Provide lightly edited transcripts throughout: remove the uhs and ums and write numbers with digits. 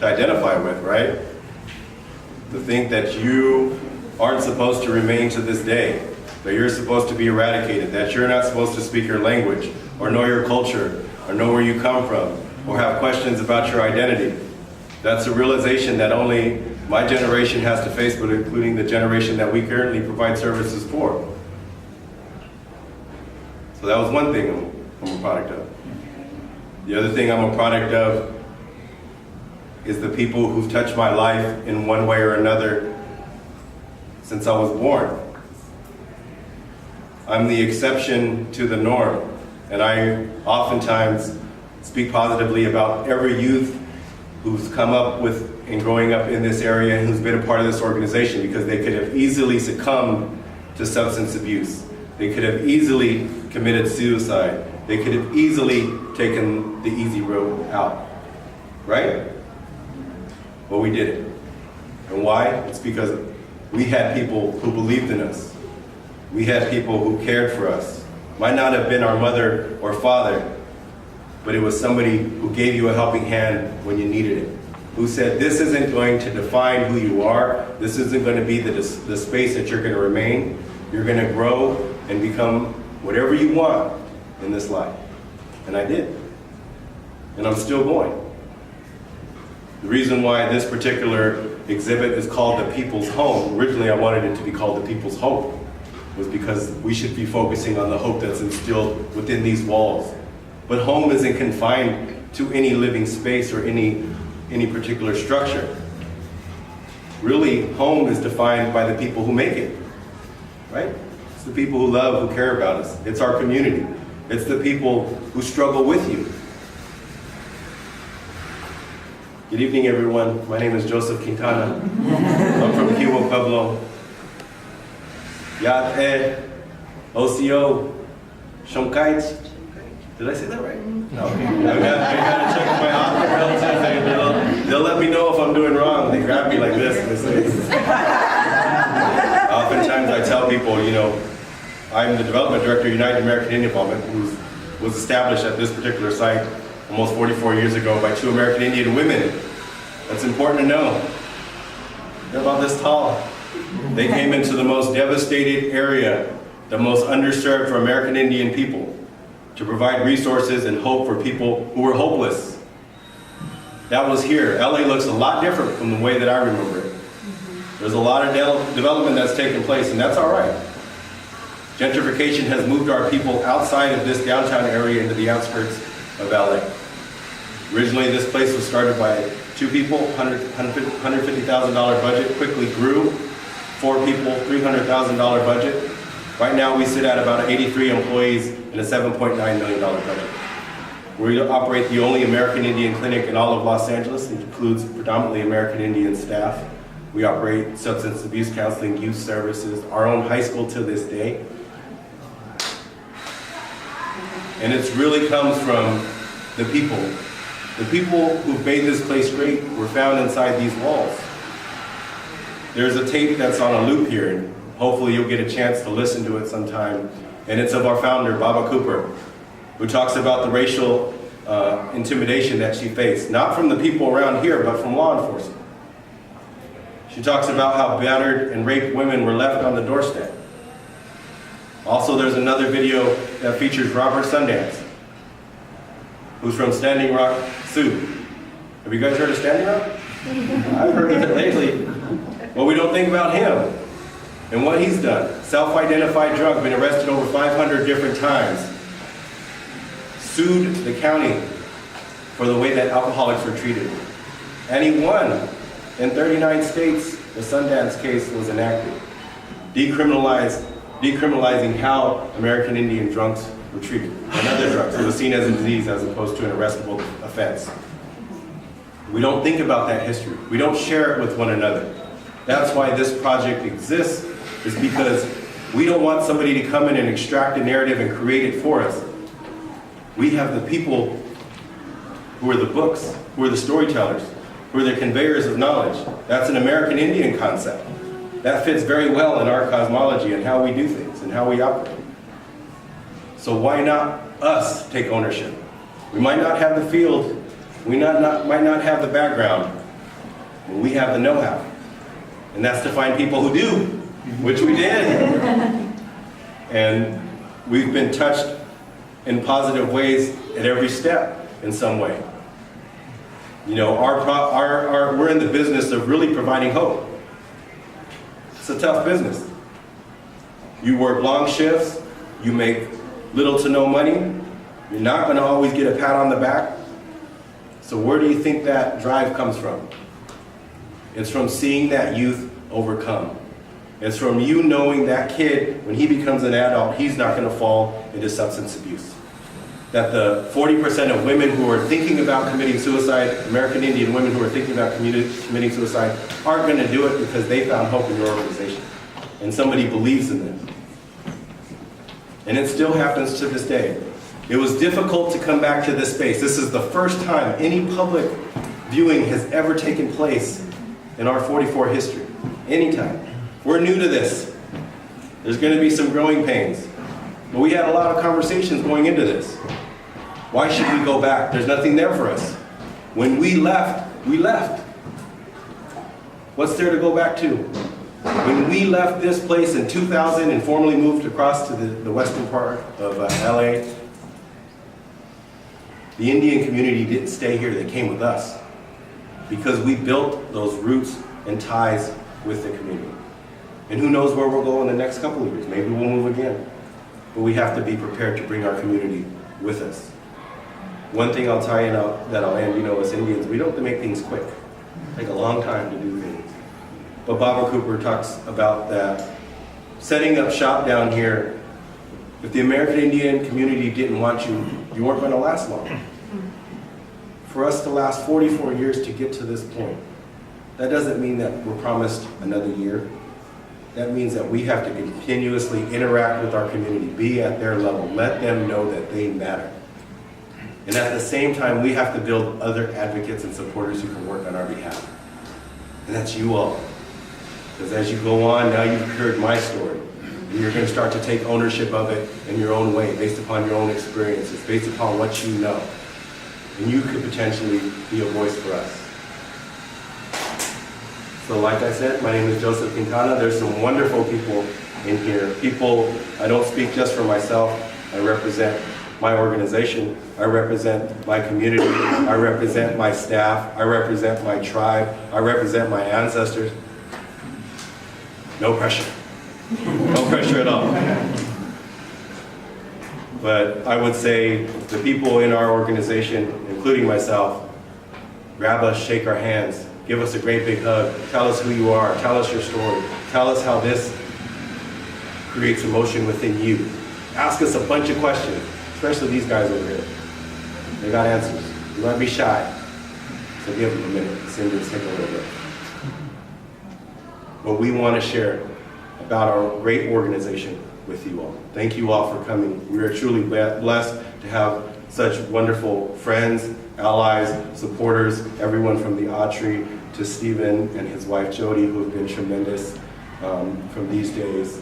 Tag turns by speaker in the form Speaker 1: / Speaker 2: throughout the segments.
Speaker 1: to identify with, right? To think that you aren't supposed to remain to this day, that you're supposed to be eradicated, that you're not supposed to speak your language, or know your culture, or know where you come from, or have questions about your identity. That's a realization that only my generation has to face, but including the generation that we currently provide services for. So that was one thing I'm a product of. The other thing I'm a product of is the people who've touched my life in one way or another since I was born. I'm the exception to the norm, and I oftentimes speak positively about every youth who's come up with and growing up in this area and who's been a part of this organization, because they could have easily succumbed to substance abuse. They could have easily committed suicide. They could have easily taken the easy road out, right? But we didn't. And why? It's because we had people who believed in us. We had people who cared for us. Might not have been our mother or father, but it was somebody who gave you a helping hand when you needed it. Who said, this isn't going to define who you are. This isn't going to be the space that you're going to remain. You're going to grow and become whatever you want in this life. And I did. And I'm still going. The reason why this particular exhibit is called The People's Home, originally I wanted it to be called The People's Hope, was because we should be focusing on the hope that's instilled within these walls. But home isn't confined to any living space or any particular structure. Really, home is defined by the people who make it, right? It's the people who love, who care about us. It's our community. It's the people who struggle with you. Good evening, everyone. My name is Joseph Quintana. I'm from Cuba, Pueblo. Yat Ocio Shonkait. Did I say that right? No. I gotta check with my author relatives. They'll let me know if I'm doing wrong. They grab me like this. Oftentimes I tell people, you know, I'm the development director of United American Indian Involvement, who was established at this particular site almost 44 years ago by 2 American Indian women. That's important to know. They're about this tall. They came into the most devastated area, the most underserved for American Indian people, to provide resources and hope for people who were hopeless. That was here. LA looks a lot different from the way that I remember it. There's a lot of development that's taken place, and that's all right. Gentrification has moved our people outside of this downtown area into the outskirts of LA. Originally, this place was started by 2 people, $150,000 budget, quickly grew. 4 people, $300,000 budget. Right now, we sit at about 83 employees and a $7.9 million budget. We operate the only American Indian clinic in all of Los Angeles. It includes predominantly American Indian staff. We operate substance abuse counseling, youth services, our own high school to this day. And it really comes from the people. The people who've made this place great were found inside these walls. There's a tape that's on a loop here, and hopefully you'll get a chance to listen to it sometime. And it's of our founder, Baba Cooper, who talks about the racial intimidation that she faced, not from the people around here, but from law enforcement. She talks about how battered and raped women were left on the doorstep. Also, there's another video that features Robert Sundance, who's from Standing Rock, Sioux. Have you guys heard of Standing Rock? I've heard of it lately. Well, we don't think about him and what he's done. Self-identified drug, been arrested over 500 different times. Sued the county for the way that alcoholics were treated. And he won. In 39 states, the Sundance case was enacted, decriminalizing how American Indian drunks were treated and other drugs. It was seen as a disease as opposed to an arrestable offense. We don't think about that history. We don't share it with one another. That's why this project exists, is because we don't want somebody to come in and extract a narrative and create it for us. We have the people who are the books, who are the storytellers, who are the conveyors of knowledge. That's an American Indian concept. That fits very well in our cosmology and how we do things and how we operate. So why not us take ownership? We might not have the field, we might not have the background, Well, we have the know-how. And that's to find people who do, which we did. And we've been touched in positive ways at every step in some way. You know, we're in the business of really providing hope. It's a tough business. You work long shifts, you make little to no money, you're not going to always get a pat on the back. So where do you think that drive comes from? It's from seeing that youth overcome. It's from you knowing that kid, when he becomes an adult, he's not going to fall into substance abuse. That the 40% of women who are thinking about committing suicide, American Indian women who are thinking about committing suicide, aren't going to do it because they found hope in your organization. And somebody believes in them. And it still happens to this day. It was difficult to come back to this space. This is the first time any public viewing has ever taken place in our 44 history. Anytime. We're new to this. There's going to be some growing pains. But we had a lot of conversations going into this. Why should we go back? There's nothing there for us. When we left, we left. What's there to go back to? When we left this place in 2000 and formally moved across to the western part of LA, the Indian community didn't stay here, they came with us. Because we built those roots and ties with the community. And who knows where we'll go in the next couple of years. Maybe we'll move again. But we have to be prepared to bring our community with us. One thing I'll tell you now that I'll end, you know, as Indians, we don't have to make things quick. It takes a long time to do things. But Baba Cooper talks about that. Setting up shop down here, if the American Indian community didn't want you, you weren't going to last long. For us to last 44 years to get to this point, that doesn't mean that we're promised another year. That means that we have to continuously interact with our community, be at their level, let them know that they matter. And at the same time, we have to build other advocates and supporters who can work on our behalf. And that's you all. Because as you go on, now you've heard my story. And you're going to start to take ownership of it in your own way, based upon your own experiences, based upon what you know. And you could potentially be a voice for us. So like I said, my name is Joseph Quintana. There's some wonderful people in here. People, I don't speak just for myself. I represent my organization. I represent my community. I represent my staff. I represent my tribe. I represent my ancestors. No pressure. No pressure at all. But I would say the people in our organization, including myself, grab us, shake our hands, give us a great big hug, tell us who you are, tell us your story, tell us how this creates emotion within you. Ask us a bunch of questions, especially these guys over here. They got answers. You might be shy, so give them a minute. This Indian's take a little bit. But we want to share about our great organization with you all. Thank you all for coming. We are truly blessed to have such wonderful friends, allies, supporters, everyone from the Autry to Stephen and his wife Jody, who have been tremendous from these days.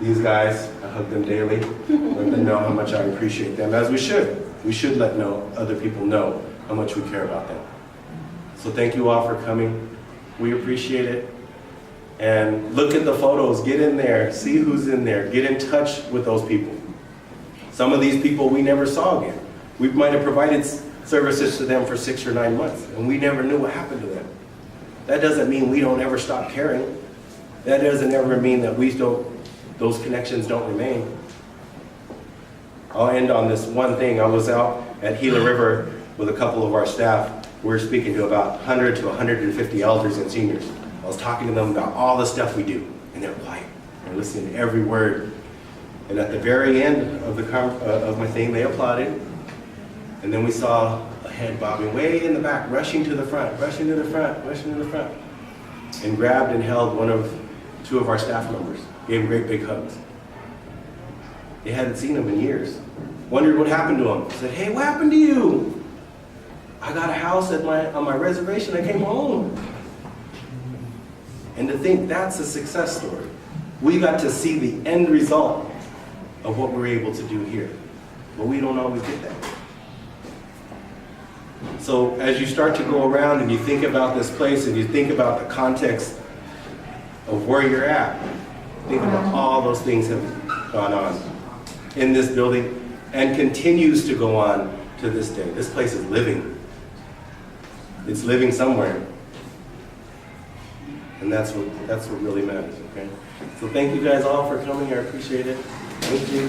Speaker 1: These guys, I hug them daily, let them know how much I appreciate them, as we should. We should let other people know how much we care about them. So thank you all for coming. We appreciate it. And look at the photos, get in there, see who's in there, get in touch with those people. Some of these people we never saw again. We might have provided services to them for 6 or 9 months, and we never knew what happened to them. That doesn't mean we don't ever stop caring. That doesn't ever mean that those connections don't remain. I'll end on this one thing. I was out at Gila River with a couple of our staff. We were speaking to about 100 to 150 elders and seniors. I was talking to them about all the stuff we do, and they're quiet. They're listening to every word. And at the very end of my thing, they applauded. And then we saw a head bobbing way in the back, rushing to the front, rushing to the front, rushing to the front, and grabbed and held two of our staff members, gave them great big hugs. They hadn't seen him in years. Wondered what happened to him. Said, hey, what happened to you? I got a house on my reservation, I came home. And to think that's a success story. We got to see the end result of what we're able to do here. But we don't always get that. So as you start to go around and you think about this place and you think about the context of where you're at, think about all those things that have gone on in this building and continues to go on to this day. This place is living. It's living somewhere. And that's what really matters, okay? So thank you guys all for coming. I appreciate it. Thank you.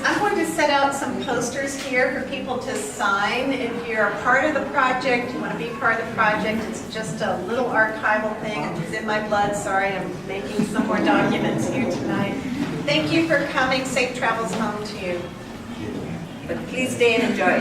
Speaker 2: I'm going to set out some posters here for people to sign. If you're a part of the project, you want to be part of the project, it's just a little archival thing. It's in my blood. Sorry, I'm making some more documents here tonight. Thank you for coming. Safe travels home to you. But please stay and enjoy.